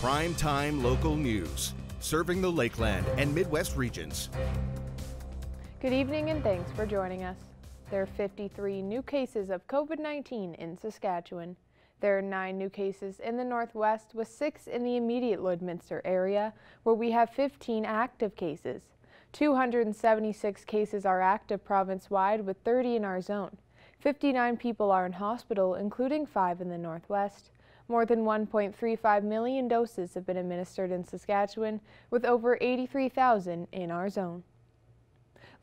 Primetime local news, serving the Lakeland and Midwest regions. Good evening and thanks for joining us. There are 53 new cases of COVID-19 in Saskatchewan. There are 9 new cases in the Northwest with 6 in the immediate Lloydminster area, where we have 15 active cases. 276 cases are active province-wide with 30 in our zone. 59 people are in hospital, including 5 in the Northwest. More than 1.35 million doses have been administered in Saskatchewan, with over 83,000 in our zone.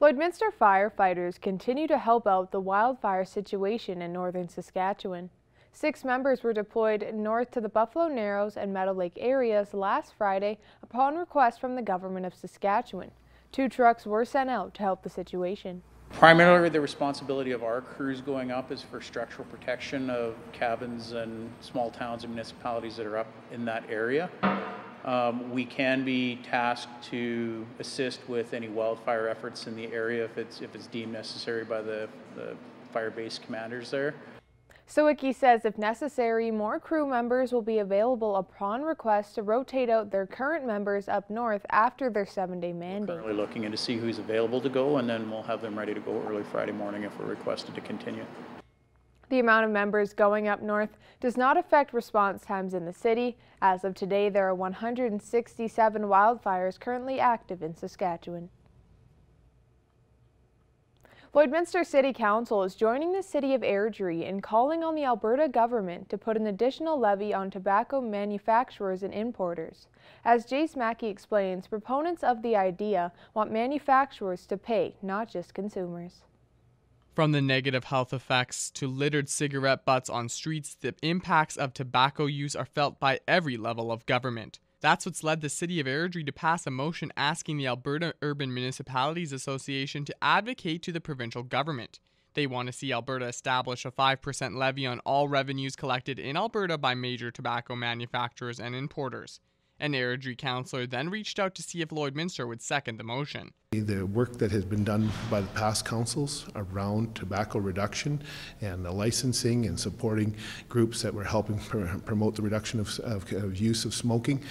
Lloydminster firefighters continue to help out the wildfire situation in northern Saskatchewan. 6 members were deployed north to the Buffalo Narrows and Meadow Lake areas last Friday upon request from the Government of Saskatchewan. 2 trucks were sent out to help the situation. Primarily, the responsibility of our crews going up is for structural protection of cabins and small towns and municipalities that are up in that area. We can be tasked to assist with any wildfire efforts in the area if it's deemed necessary by the fire-based commanders there. Sawicki says if necessary, more crew members will be available upon request to rotate out their current members up north after their 7-day mandate. We're currently looking in to see who's available to go, and then we'll have them ready to go early Friday morning if we're requested to continue. The amount of members going up north does not affect response times in the city. As of today, there are 167 wildfires currently active in Saskatchewan. Lloydminster City Council is joining the City of Airdrie in calling on the Alberta government to put an additional levy on tobacco manufacturers and importers. As Jace Mackey explains, proponents of the idea want manufacturers to pay, not just consumers. From the negative health effects to littered cigarette butts on streets, the impacts of tobacco use are felt by every level of government. That's what's led the City of Airdrie to pass a motion asking the Alberta Urban Municipalities Association to advocate to the provincial government. They want to see Alberta establish a 5% levy on all revenues collected in Alberta by major tobacco manufacturers and importers. An Airdrie councillor then reached out to see if Lloydminster would second the motion. The work that has been done by the past councils around tobacco reduction and the licensing and supporting groups that were helping promote the reduction of use of smoking,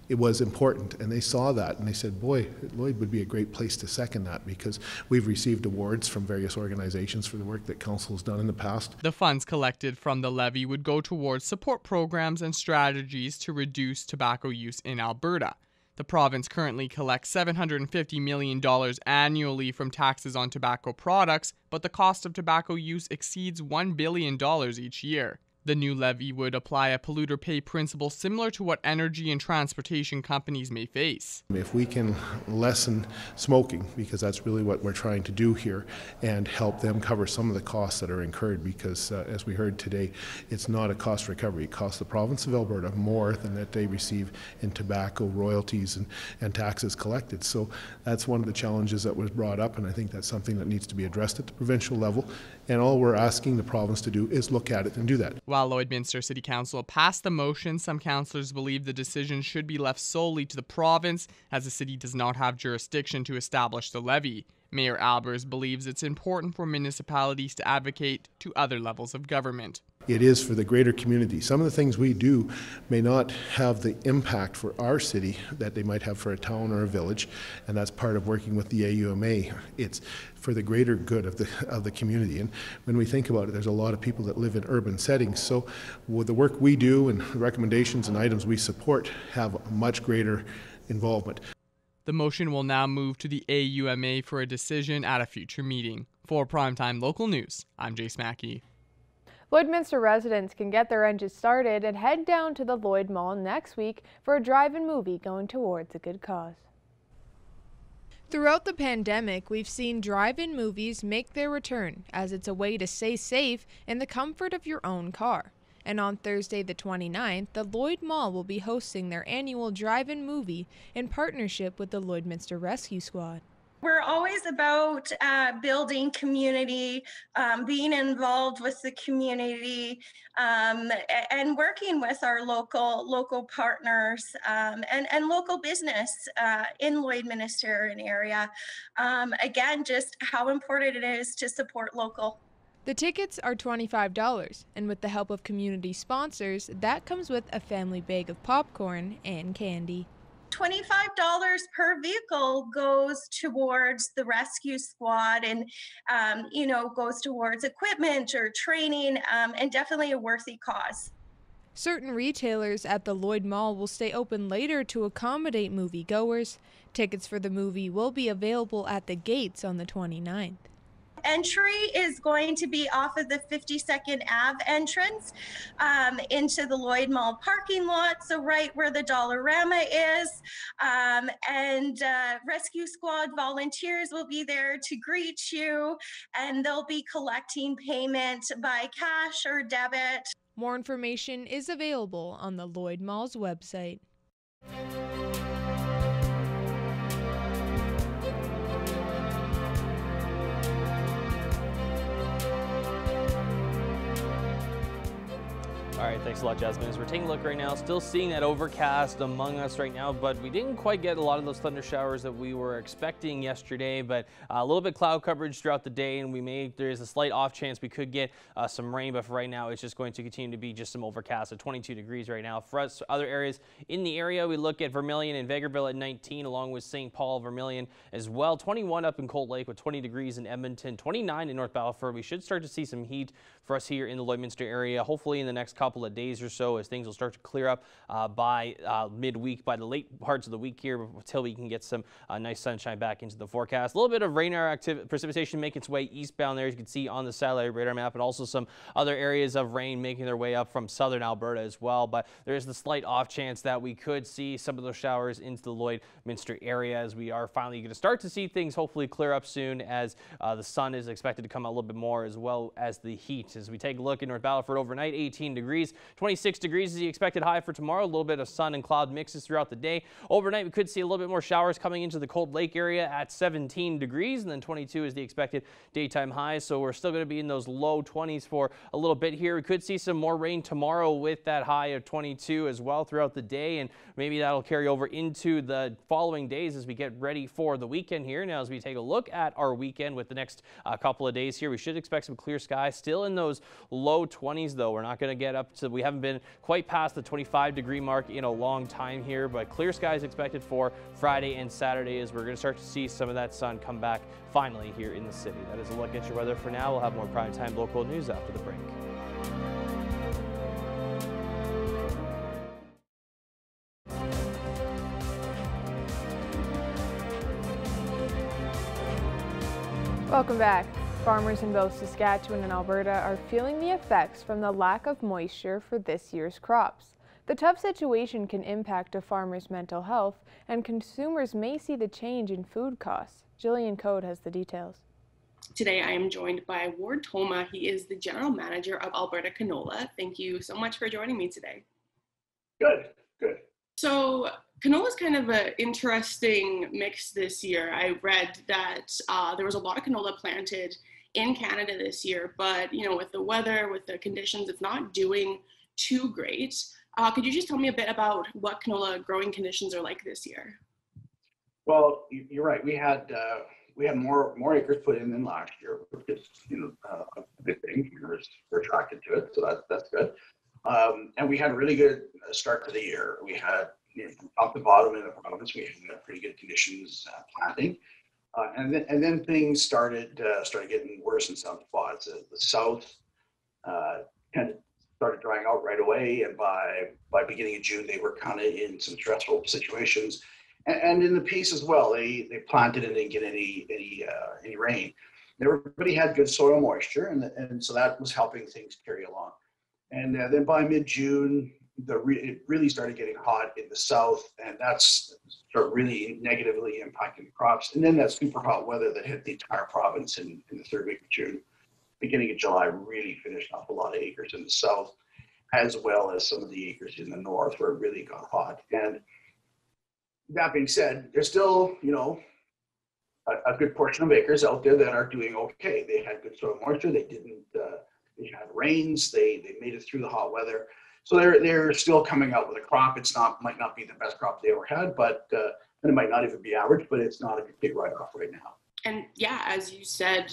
it was important, and they saw that and they said, boy, Lloyd would be a great place to second that, because we've received awards from various organizations for the work that council has done in the past. The funds collected from the levy would go towards support programs and strategies to reduce tobacco use in Alberta. The province currently collects $750 million annually from taxes on tobacco products, but the cost of tobacco use exceeds $1 billion each year. The new levy would apply a polluter pay principle similar to what energy and transportation companies may face. If we can lessen smoking, because that's really what we're trying to do here, and help them cover some of the costs that are incurred, because as we heard today, it's not a cost recovery. It costs the province of Alberta more than that they receive in tobacco royalties and taxes collected. So that's one of the challenges that was brought up, and I think that's something that needs to be addressed at the provincial level. And all we're asking the province to do is look at it and do that. While Lloydminster City Council passed the motion, some councillors believe the decision should be left solely to the province, as the city does not have jurisdiction to establish the levy. Mayor Albers believes it's important for municipalities to advocate to other levels of government. It is for the greater community. Some of the things we do may not have the impact for our city that they might have for a town or a village, and that's part of working with the AUMA. It's for the greater good of the community. And when we think about it, there's a lot of people that live in urban settings. So with the work we do and the recommendations and items we support have a much greater involvement. The motion will now move to the AUMA for a decision at a future meeting. For Primetime Local News, I'm Jace Mackey. Lloydminster residents can get their engines started and head down to the Lloyd Mall next week for a drive-in movie going towards a good cause. Throughout the pandemic, we've seen drive-in movies make their return, as it's a way to stay safe in the comfort of your own car. And on Thursday the 29th, the Lloyd Mall will be hosting their annual drive-in movie in partnership with the Lloydminster Rescue Squad. We're always about building community, being involved with the community, and working with our local partners and local business in Lloydminster and area. Again, just how important it is to support local. The tickets are $25, and with the help of community sponsors, that comes with a family bag of popcorn and candy. $25 per vehicle goes towards the rescue squad and, goes towards equipment or training, and definitely a worthy cause. Certain retailers at the Lloyd Mall will stay open later to accommodate moviegoers. Tickets for the movie will be available at the gates on the 29th. Entry is going to be off of the 52nd Ave entrance into the Lloyd Mall parking lot, so right where the Dollarama is. And Rescue Squad volunteers will be there to greet you, and they'll be collecting payment by cash or debit. More information is available on the Lloyd Mall's website. All right, thanks a lot, Jasmine. As we're taking a look right now, still seeing that overcast among us right now, but we didn't quite get a lot of those thunder showers that we were expecting yesterday, but a little bit cloud coverage throughout the day, and there is a slight off chance we could get some rain, but for right now, it's just going to continue to be just some overcast at 22 degrees right now. For us, other areas in the area, we look at Vermilion and Vegreville at 19, along with St. Paul, Vermilion as well. 21 up in Cold Lake with 20 degrees in Edmonton, 29 in North Battleford. We should start to see some heat for us here in the Lloydminster area, hopefully in the next couple of days or so, as things will start to clear up by midweek, by the late parts of the week here, until we can get some nice sunshine back into the forecast. A little bit of rain or precipitation making its way eastbound there, as you can see on the satellite radar map, and also some other areas of rain making their way up from southern Alberta as well. But there is the slight off chance that we could see some of those showers into the Lloydminster area, as we are finally going to start to see things hopefully clear up soon, as the sun is expected to come out a little bit more, as well as the heat. As we take a look in North Battleford overnight, 18 degrees, 26 degrees is the expected high for tomorrow. A little bit of sun and cloud mixes throughout the day. Overnight, we could see a little bit more showers coming into the Cold Lake area at 17 degrees, and then 22 is the expected daytime high. So we're still going to be in those low 20s for a little bit here. We could see some more rain tomorrow with that high of 22 as well throughout the day, and maybe that'll carry over into the following days as we get ready for the weekend here. Now, as we take a look at our weekend with the next couple of days here, we should expect some clear skies. Still in those low 20s, though. We're not going to get up to, we haven't been quite past the 25-degree mark in a long time here, but clear skies expected for Friday and Saturday, as we're going to start to see some of that sun come back finally here in the city. That is a look at your weather for now. We'll have more primetime local news after the break. Welcome back. Farmers in both Saskatchewan and Alberta are feeling the effects from the lack of moisture for this year's crops. The tough situation can impact a farmer's mental health, and consumers may see the change in food costs. Jillian Code has the details. Today I am joined by Ward Toma. He is the General Manager of Alberta Canola. Thank you so much for joining me today. Good. So canola is kind of an interesting mix this year. I read that there was a lot of canola planted in Canada this year, but with the weather, with the conditions, it's not doing too great. Could you just tell me a bit about what canola growing conditions are like this year? Well, you're right. We had more acres put in than last year, which is a good thing. We're attracted to it, so that's good. And we had a really good start to the year. We had from top to bottom in the province, we had pretty good conditions planting. And then things started getting worse in some spots. The south kind of started drying out right away, and by beginning of June, they were kind of in some stressful situations. And in the Peace as well, they planted and didn't get any rain. Everybody had good soil moisture, and so that was helping things carry along. And then by mid-June, it really started getting hot in the south, and that's started really negatively impacting the crops. And then that super hot weather that hit the entire province in the third week of June, beginning of July, really finished off a lot of acres in the south, as well as some of the acres in the north where it really got hot. And that being said, there's still, a good portion of acres out there that are doing okay. They had good soil moisture. They had rains. They made it through the hot weather. So they're still coming out with a crop. Might not be the best crop they ever had, but and it might not even be average, but it's not a big write-off right now. And yeah, as you said,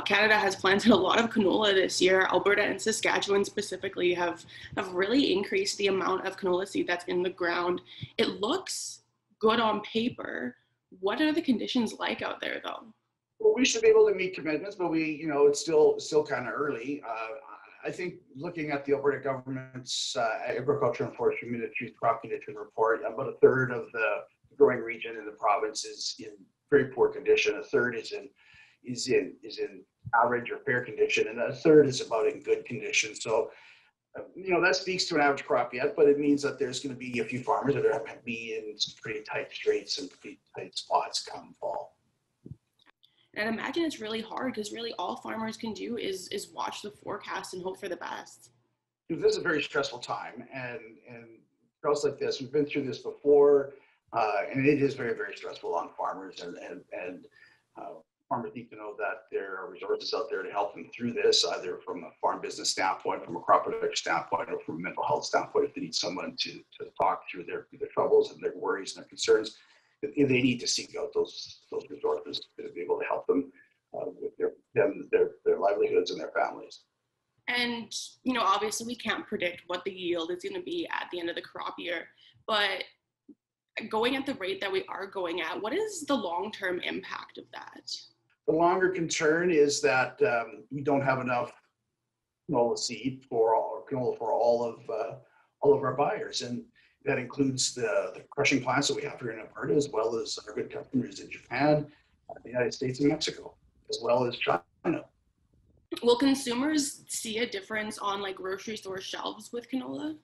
Canada has planted a lot of canola this year. Alberta and Saskatchewan specifically have really increased the amount of canola seed that's in the ground. It looks good on paper. What are the conditions like out there, though? Well, we should be able to meet commitments, but it's still kind of early. I think looking at the Alberta government's Agriculture and Forestry Ministry's crop condition report, about a third of the growing region in the province is in very poor condition. A third is in average or fair condition, and a third is about in good condition. So, that speaks to an average crop yet, but it means that there's going to be a few farmers that are going to be in some pretty tight straits and pretty tight spots come fall. And I'd imagine it's really hard because really all farmers can do is watch the forecast and hope for the best. This is a very stressful time, and droughts like this, we've been through this before, and it is very, very stressful on farmers, and farmers need to know that there are resources out there to help them through this, either from a farm business standpoint, from a crop protection standpoint, or from a mental health standpoint. If they need someone to talk through their troubles and their worries and their concerns, they need to seek out those resources to be able to help them with their livelihoods and their families. And, obviously we can't predict what the yield is going to be at the end of the crop year, but going at the rate that we are going at, what is the long-term impact of that? The longer concern is that we don't have enough canola seed for all of our buyers, and that includes the crushing plants that we have here in Alberta, as well as our good customers in Japan, the United States, and Mexico, as well as China. Will consumers see a difference on grocery store shelves with canola?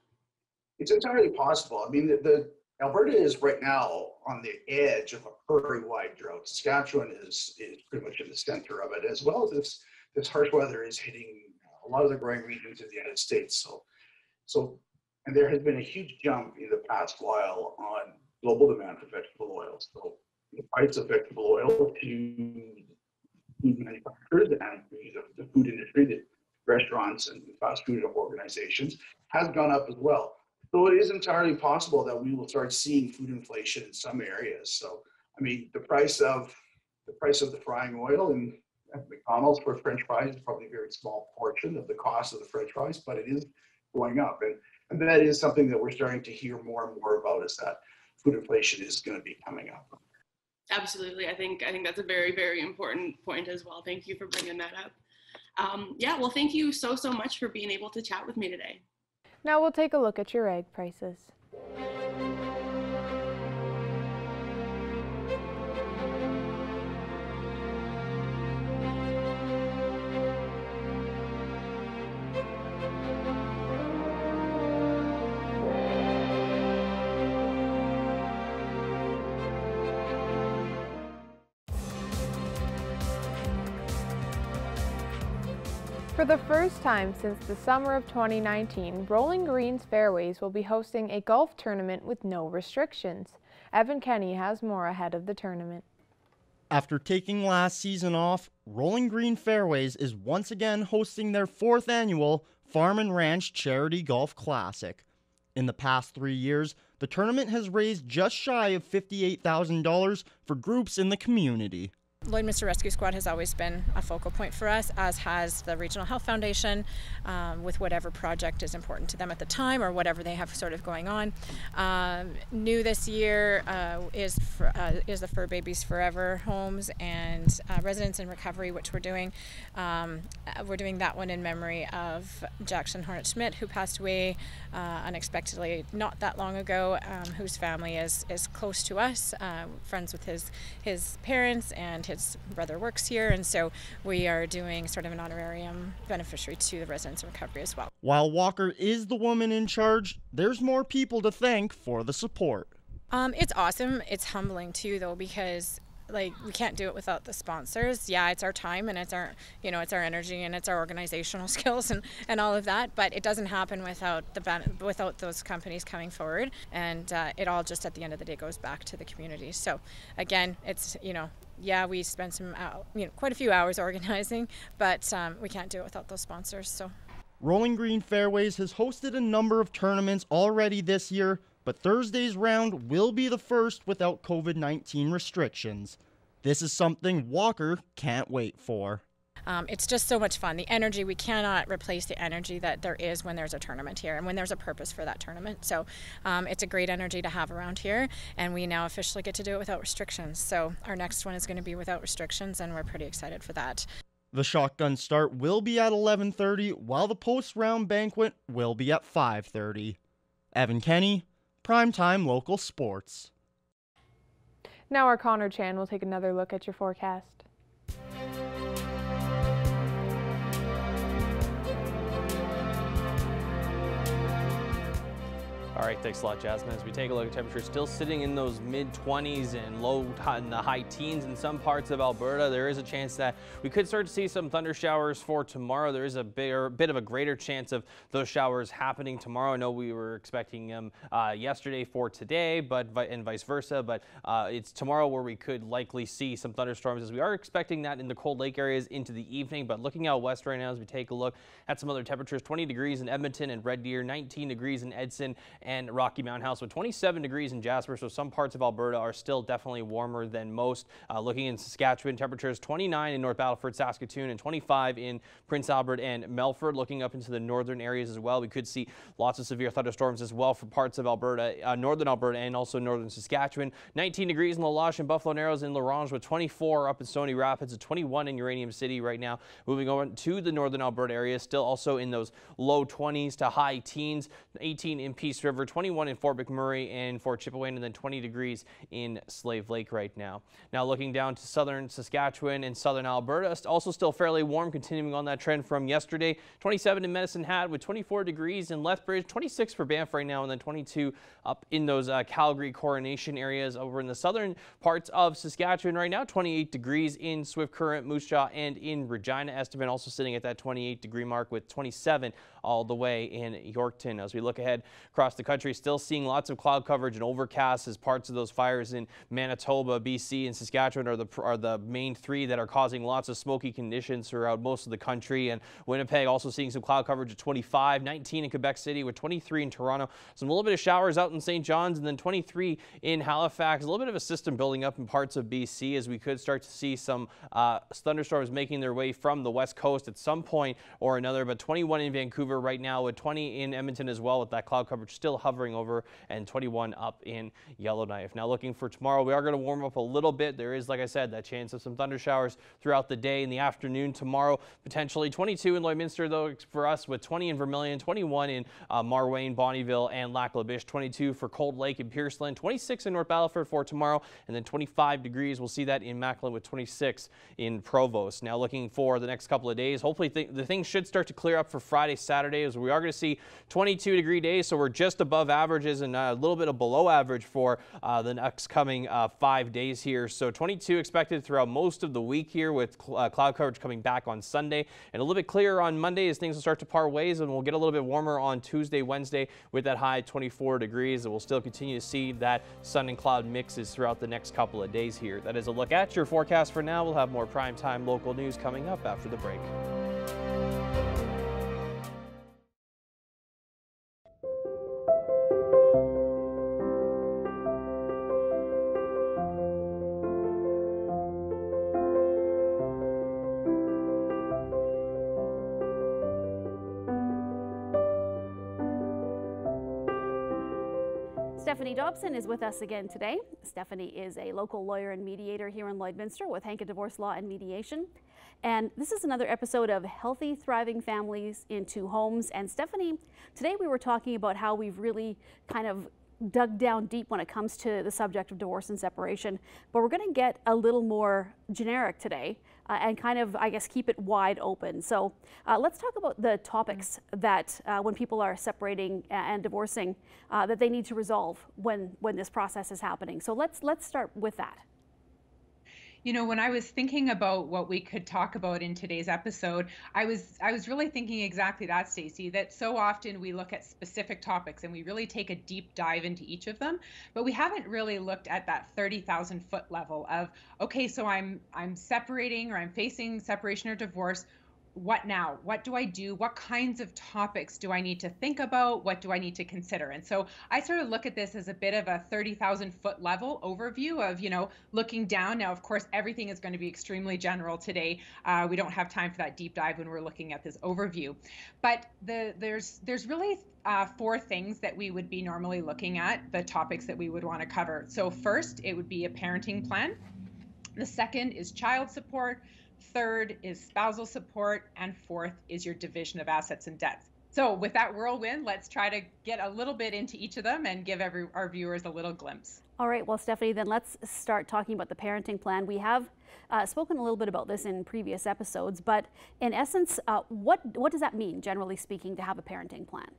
It's entirely possible. I mean, the Alberta is right now on the edge of a prairie-wide drought. Saskatchewan is pretty much in the center of it, as well as this harsh weather is hitting a lot of the growing regions in the United States. And there has been a huge jump in the past while on global demand for vegetable oils. So the price of vegetable oil to food manufacturers and the food industry, the restaurants and fast food organizations, has gone up as well. So it is entirely possible that we will start seeing food inflation in some areas. So, I mean, the price of the frying oil at McDonald's for French fries is probably a very small portion of the cost of the French fries, but it is going up. And that is something that we're starting to hear more and more about, is that food inflation is going to be coming up. Absolutely. I think that's a very, very important point as well. Thank you for bringing that up. Well, thank you so much for being able to chat with me today. Now we'll take a look at your egg prices. For the first time since the summer of 2019, Rolling Green's Fairways will be hosting a golf tournament with no restrictions. Evan Kenny has more ahead of the tournament. After taking last season off, Rolling Green Fairways is once again hosting their 4th annual Farm and Ranch Charity Golf Classic. In the past 3 years, the tournament has raised just shy of $58,000 for groups in the community. Lloydminster Rescue Squad has always been a focal point for us, as has the Regional Health Foundation, with whatever project is important to them at the time or whatever they have sort of going on. New this year is the Fur Babies Forever homes and Residents in Recovery, which we're doing. We're doing that one in memory of Jackson Hornet Schmidt, who passed away unexpectedly not that long ago, whose family is close to us, friends with his parents, and his brother works here, and so we are doing sort of an honorarium beneficiary to the Residents in Recovery as well. While Walker is the woman in charge, there's more people to thank for the support. It's awesome. It's humbling too, though, because we can't do it without the sponsors. Yeah, it's our time and it's our energy and it's our organizational skills and all of that, but it doesn't happen without those companies coming forward, and it all just at the end of the day goes back to the community. So again, it's we spent quite a few hours organizing, but we can't do it without those sponsors. So Rolling Green Fairways has hosted a number of tournaments already this year, but Thursday's round will be the first without COVID-19 restrictions. This is something Walker can't wait for. It's just so much fun. The energy, we cannot replace the energy that there is when there's a tournament here and when there's a purpose for that tournament. So it's a great energy to have around here, and we now officially get to do it without restrictions. So our next one is going to be without restrictions, and we're pretty excited for that. The shotgun start will be at 11:30, while the post-round banquet will be at 5:30. Evan Kenny, Primetime Local Sports. Now our Connor Chan will take another look at your forecast. All right, thanks a lot, Jasmine. As we take a look at temperatures, still sitting in those mid-20s and in the high teens in some parts of Alberta. There is a chance that we could start to see some thunder showers for tomorrow. There is a bit of a greater chance of those showers happening tomorrow. I know we were expecting them yesterday for today, and vice versa. But it's tomorrow where we could likely see some thunderstorms, as we are expecting that in the Cold Lake areas into the evening. But looking out west right now, as we take a look at some other temperatures, 20 degrees in Edmonton and Red Deer, 19 degrees in Edson and Rocky Mountain House, with 27 degrees in Jasper. So some parts of Alberta are still definitely warmer than most. Looking in Saskatchewan, temperatures 29 in North Battleford, Saskatoon, and 25 in Prince Albert and Melfort. Looking up into the northern areas as well, we could see lots of severe thunderstorms as well for parts of Alberta, northern Alberta, and also northern Saskatchewan. 19 degrees in La Loche and Buffalo Narrows in La Ronge, with 24 up in Stony Rapids, and 21 in Uranium City right now. Moving over to the northern Alberta area, still also in those low 20s to high teens. 18 in Peace River, 21 in Fort McMurray and Fort Chipewyan, and then 20 degrees in Slave Lake right now. Now looking down to southern Saskatchewan and southern Alberta, also still fairly warm, continuing on that trend from yesterday. 27 in Medicine Hat with 24 degrees in Lethbridge, 26 for Banff right now, and then 22 up in those Calgary Coronation areas. Over in the southern parts of Saskatchewan right now, 28 degrees in Swift Current, Moose Jaw, and in Regina. Estevan also sitting at that 28 degree mark with 27 all the way in Yorkton. As we look ahead across the country, still seeing lots of cloud coverage and overcast, as parts of those fires in Manitoba, BC, and Saskatchewan are the main three that are causing lots of smoky conditions throughout most of the country. And Winnipeg also seeing some cloud coverage at 25, 19 in Quebec City, with 23 in Toronto. Some little bit of showers out in St. John's, and then 23 in Halifax. A little bit of a system building up in parts of BC, as we could start to see some thunderstorms making their way from the west coast at some point or another. But 21 in Vancouver right now, with 20 in Edmonton as well, with that cloud coverage still hovering over, and 21 up in Yellowknife. Now looking for tomorrow, we are going to warm up a little bit. There is, like I said, that chance of some thunder showers throughout the day. In the afternoon tomorrow, potentially 22 in Lloydminster though for us, with 20 in Vermilion, 21 in Marwayne, Bonnyville, and Lac La Biche, 22 for Cold Lake and Pierceland, 26 in North Battleford for tomorrow, and then 25 degrees. We'll see that in Macklin with 26 in Provost. Now looking for the next couple of days, hopefully the things should start to clear up for Friday, Saturday, as we are going to see 22 degree days. So we're just above averages and a little bit of below average for the next coming 5 days here. So 22 expected throughout most of the week here, with cloud coverage coming back on Sunday, and a little bit clearer on Monday as things will start to part ways, and we'll get a little bit warmer on Tuesday, Wednesday, with that high 24 degrees. And we'll still continue to see that sun and cloud mixes throughout the next couple of days here. That is a look at your forecast for now. We'll have more primetime local news coming up after the break. Stephanie Dobson is with us again today. Stephanie is a local lawyer and mediator here in Lloydminster with Hanka Divorce Law and Mediation. And this is another episode of Healthy, Thriving Families in Two Homes. And Stephanie, today we were talking about how we've really kind of dug down deep when it comes to the subject of divorce and separation, but we're going to get a little more generic today and kind of, I guess, keep it wide open. So let's talk about the topics that when people are separating and divorcing that they need to resolve when this process is happening. So let's start with that. You know, when I was thinking about what we could talk about in today's episode, I was really thinking exactly that, Stacey, that so often we look at specific topics and we really take a deep dive into each of them, but we haven't really looked at that 30,000 foot level of, okay, so I'm separating, or I'm facing separation or divorce. what now? What do I do? What kinds of topics do I need to think about? What do I need to consider? And so I sort of look at this as a bit of a 30,000 foot level overview of, looking down. Now, of course, everything is going to be extremely general today. We don't have time for that deep dive when we're looking at this overview. But there's really 4 things that we would be normally looking at, the topics that we would want to cover. So first, it would be a parenting plan. The second is child support. Third is spousal support, and fourth is your division of assets and debts. So with that whirlwind, let's try to get a little bit into each of them and give our viewers a little glimpse. All right, well, Stephanie, then let's start talking about the parenting plan. We have spoken a little bit about this in previous episodes, but in essence, what does that mean, generally speaking, to have a parenting plan?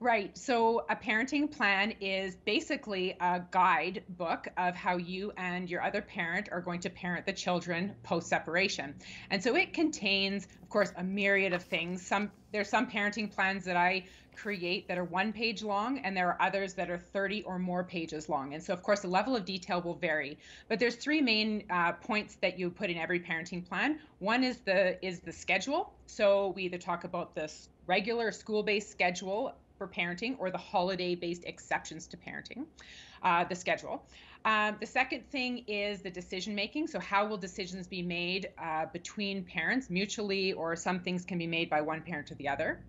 Right. So a parenting plan is basically a guide book of how you and your other parent are going to parent the children post-separation. And so it contains, of course, a myriad of things. There's some parenting plans that I create that are 1 page long, and there are others that are 30 or more pages long. And so, of course, the level of detail will vary. But there's 3 main points that you put in every parenting plan. One is the schedule. So we either talk about this regular school-based schedule for parenting or the holiday-based exceptions to parenting, the schedule. The second thing is the decision making. So how will decisions be made between parents mutually, or some things can be made by one parent or the other.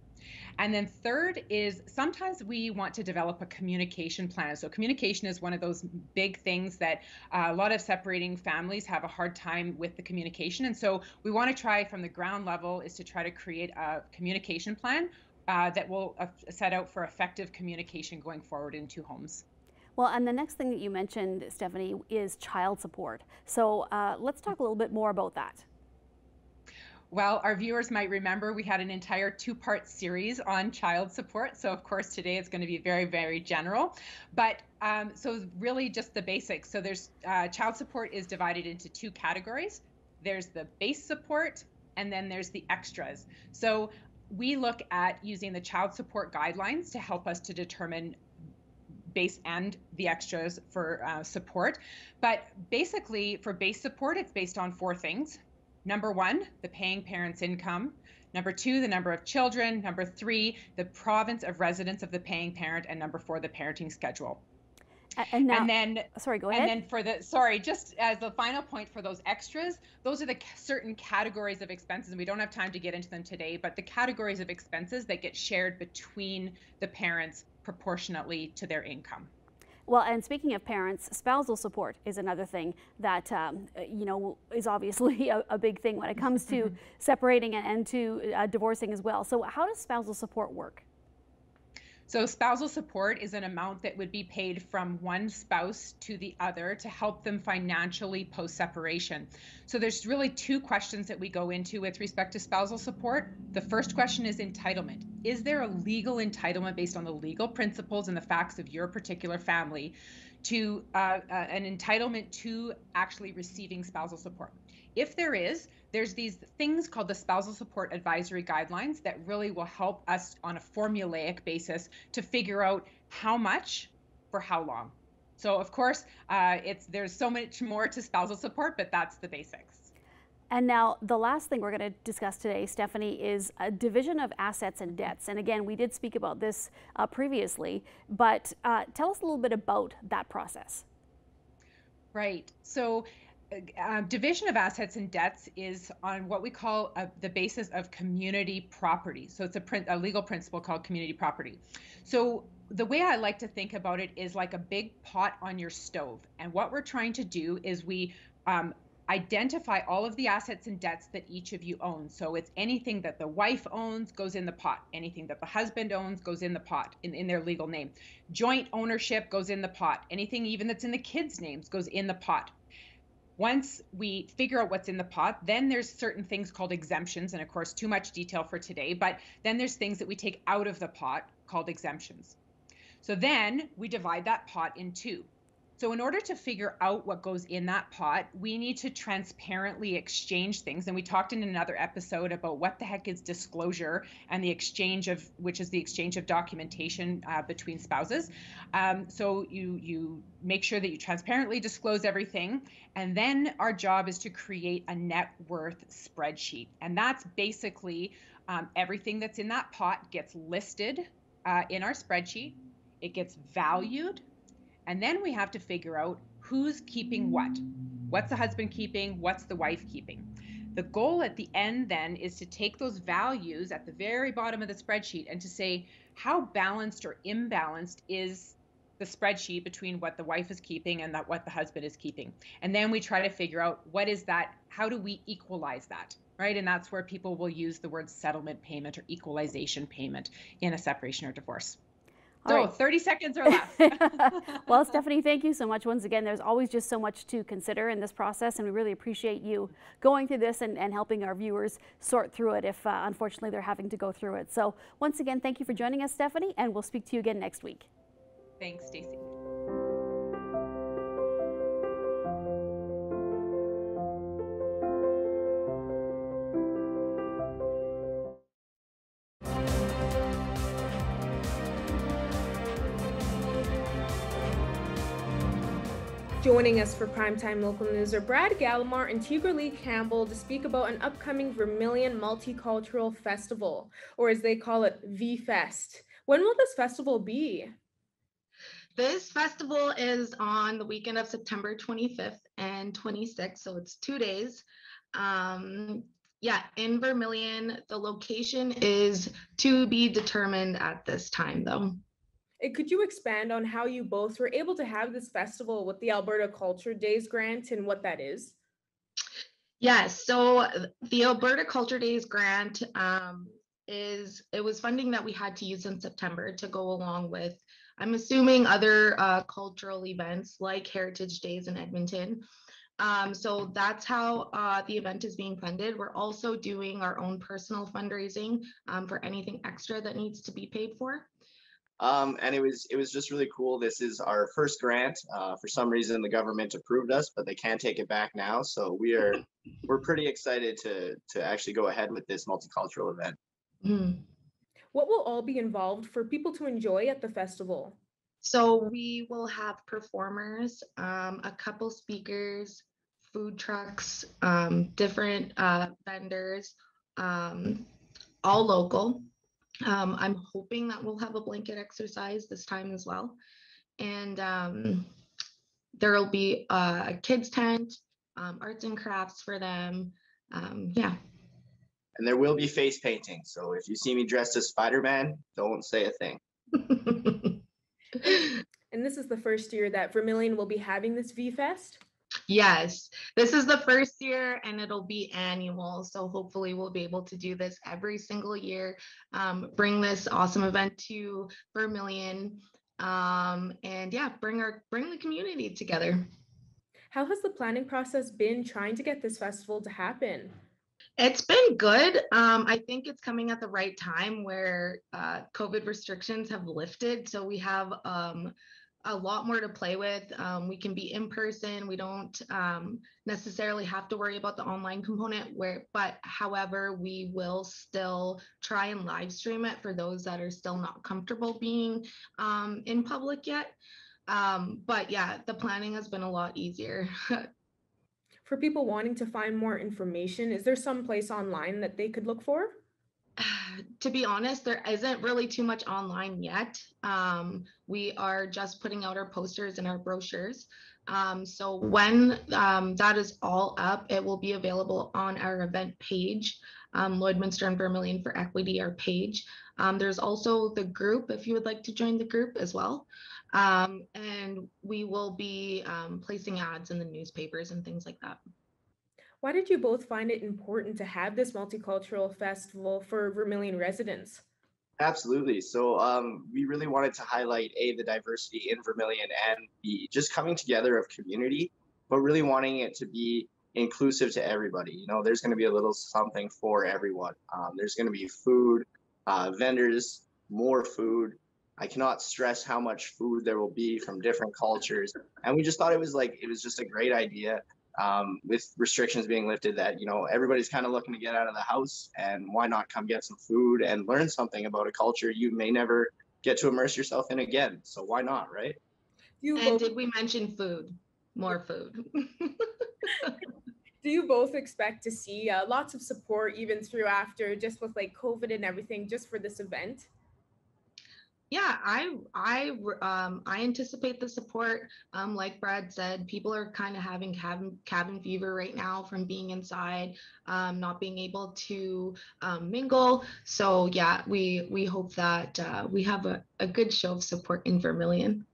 And then third is sometimes we want to develop a communication plan. So communication is one of those big things that a lot of separating families have a hard time with the communication. And so we want to try from the ground level is to try to create a communication plan that will set out for effective communication going forward in 2 homes. Well, and the next thing that you mentioned, Stephanie, is child support. So let's talk a little bit more about that. Well, our viewers might remember we had an entire 2-part series on child support. So of course, today it's going to be very, very general. But so really just the basics. So there's child support is divided into 2 categories. There's the base support, and then there's the extras. So we look at using the child support guidelines to help us to determine base and the extras for support. But basically for base support, it's based on 4 things. Number 1, the paying parent's income. Number 2, the number of children. Number 3, the province of residence of the paying parent. And number 4, the parenting schedule. And then, sorry, go ahead. And then for just as the final point for those extras, those are the certain categories of expenses, and we don't have time to get into them today, but the categories of expenses that get shared between the parents proportionately to their income. Well, and speaking of parents, spousal support is another thing that, is obviously a big thing when it comes to separating and to divorcing as well. So how does spousal support work? So spousal support is an amount that would be paid from one spouse to the other to help them financially post-separation. So there's really 2 questions that we go into with respect to spousal support. The first question is entitlement. Is there a legal entitlement based on the legal principles and the facts of your particular family to an entitlement to actually receiving spousal support? If there is, there's these things called the spousal support advisory guidelines that really will help us on a formulaic basis to figure out how much for how long. So of course, there's so much more to spousal support, but that's the basics. And now the last thing we're going to discuss today, Stephanie, is a division of assets and debts. And again, we did speak about this previously, but tell us a little bit about that process. Right. So division of assets and debts is on what we call the basis of community property. So it's a legal principle called community property. So the way I like to think about it is like a big pot on your stove. And what we're trying to do is we identify all of the assets and debts that each of you own. So it's anything that the wife owns goes in the pot. Anything that the husband owns goes in the pot in their legal name. Joint ownership goes in the pot. Anything even that's in the kids' names goes in the pot. Once we figure out what's in the pot, then there's certain things called exemptions, and of course too much detail for today, but then there's things that we take out of the pot called exemptions. So then we divide that pot in 2. So in order to figure out what goes in that pot, we need to transparently exchange things. And we talked in another episode about what the heck is disclosure and the exchange of, which is the exchange of documentation between spouses. So you make sure that you transparently disclose everything. And then our job is to create a net worth spreadsheet. And that's basically everything that's in that pot gets listed in our spreadsheet. It gets valued. And then we have to figure out who's keeping what. What's the husband keeping? What's the wife keeping? The goal at the end then is to take those values at the very bottom of the spreadsheet and to say how balanced or imbalanced is the spreadsheet between what the wife is keeping and what the husband is keeping. And then we try to figure out what is that, how do we equalize that, right? And that's where people will use the word settlement payment or equalization payment in a separation or divorce. So All right. 30 seconds or less. Well, Stephanie, thank you so much. Once again, there's always just so much to consider in this process, and we really appreciate you going through this and helping our viewers sort through it if, unfortunately, they're having to go through it. So once again, thank you for joining us, Stephanie, and we'll speak to you again next week. Thanks, Stacey. Joining us for Primetime Local News are Brad Gallimore and Tigra Lee Campbell to speak about an upcoming Vermilion Multicultural Festival, or as they call it, V-Fest. When will this festival be? This festival is on the weekend of September 25th and 26th, so it's 2 days. In Vermilion. The location is to be determined at this time, though. Could you expand on how you both were able to have this festival with the Alberta Culture Days grant and what that is? Yes, so the Alberta Culture Days grant was funding that we had to use in September to go along with, I'm assuming, other cultural events like Heritage Days in Edmonton. So that's how the event is being funded. We're also doing our own personal fundraising for anything extra that needs to be paid for. And it was just really cool. This is our first grant. For some reason, the government approved us, but they can't take it back now. So we're pretty excited to actually go ahead with this multicultural event. Mm. What will all be involved for people to enjoy at the festival? So we will have performers, a couple speakers, food trucks, different vendors, all local. I'm hoping that we'll have a blanket exercise this time as well. And there will be a kids tent, arts and crafts for them. Yeah. And there will be face painting. So if you see me dressed as Spider-Man, don't say a thing. And this is the first year that Vermilion will be having this V-Fest? Yes, this is the first year and it'll be annual. So hopefully we'll be able to do this every single year, bring this awesome event to Vermilion, and yeah, bring the community together. How has the planning process been trying to get this festival to happen? It's been good. I think it's coming at the right time where COVID restrictions have lifted. So we have a lot more to play with. We can be in person. We don't necessarily have to worry about the online component but however, we will still try and live stream it for those that are still not comfortable being in public yet. But yeah, the planning has been a lot easier. For people wanting to find more information, is there some place online that they could look for? To be honest, there isn't really too much online yet. We are just putting out our posters and our brochures. So when that is all up, it will be available on our event page, Lloydminster and Vermilion for Equity, our page. There's also the group if you would like to join the group as well. And we will be placing ads in the newspapers and things like that. Why did you both find it important to have this multicultural festival for Vermilion residents? Absolutely. So we really wanted to highlight the diversity in Vermilion and the just coming together of community, but really wanting it to be inclusive to everybody. You know, there's going to be a little something for everyone. There's going to be food, vendors, more food, I cannot stress how much food there will be from different cultures. And we just thought it was just a great idea, with restrictions being lifted, that, you know, everybody's kind of looking to get out of the house, and why not come get some food and learn something about a culture you may never get to immerse yourself in again. So why not, right? And did we mention food? More food. Do you both expect to see lots of support even through after, just with like COVID and everything, just for this event? Yeah, I anticipate the support. Like Brad said, people are kind of having cabin fever right now from being inside, not being able to mingle. So yeah, we hope that we have a good show of support in Vermilion.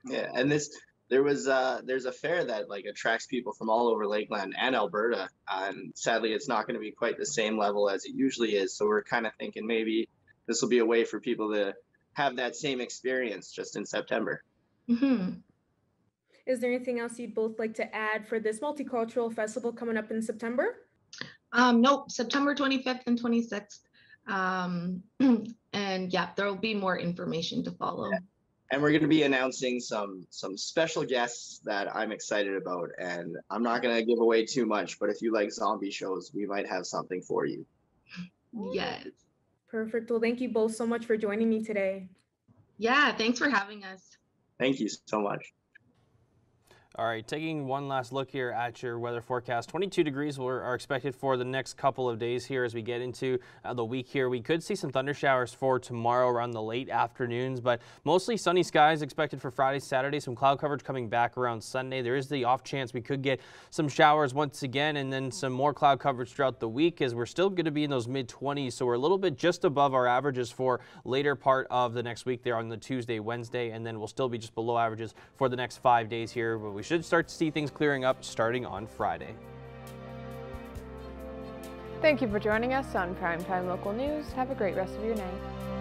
Yeah, and there's a fair that like attracts people from all over Lakeland and Alberta, and sadly it's not going to be quite the same level as it usually is. So we're kind of thinking maybe this will be a way for people to have that same experience just in September. Mm-hmm. Is there anything else you'd both like to add for this multicultural festival coming up in September? Nope, September 25th and 26th. And yeah, there will be more information to follow. Yeah. And we're going to be announcing some special guests that I'm excited about. And I'm not going to give away too much, but if you like zombie shows, we might have something for you. Yes. Perfect. Well, thank you both so much for joining me today. Yeah, thanks for having us. Thank you so much. All right, taking one last look here at your weather forecast. 22 degrees are expected for the next couple of days here as we get into the week here. We could see some thunder showers for tomorrow around the late afternoons, but mostly sunny skies expected for Friday, Saturday. Some cloud coverage coming back around Sunday. There is the off chance we could get some showers once again, and then some more cloud coverage throughout the week, as we're still going to be in those mid-20s. So we're a little bit just above our averages for later part of the next week there on the Tuesday, Wednesday, and then we'll still be just below averages for the next 5 days here. But we should start to see things clearing up starting on Friday. Thank you for joining us on Primetime Local News. Have a great rest of your night.